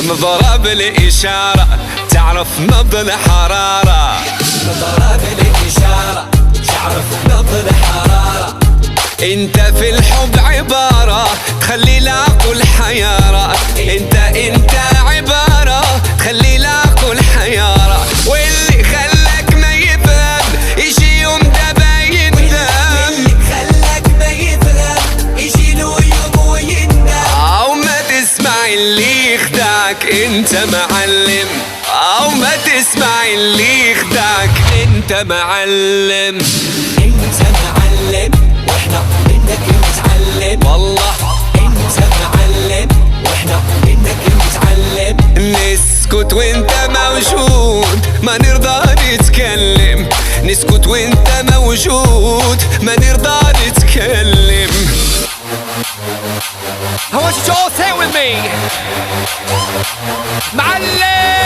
مضرب الإشارة تعرف نبض الحرارة، مضرب الإشارة تعرف نبض الحرارة. انت في الحب عبارة تخلي العقل حيارة، انت عبارة تخلي العقل حيارة. واللي خلاك ما يفهم يجي يوم دابا يندم، واللي خلاك ما يفهم يجي له يوم ويندم. او ما تسمع اللي يخدعك انت معلم، او ما تسمع اللي يخدعك انت معلم. انت معلم واحنا منك نتعلم، والله انت معلم واحنا منك نتعلم. نسكت وانت موجود ما نرضى نتكلم، نسكت وانت موجود ما نرضى نتكلم. I want you to all say it with me. معلم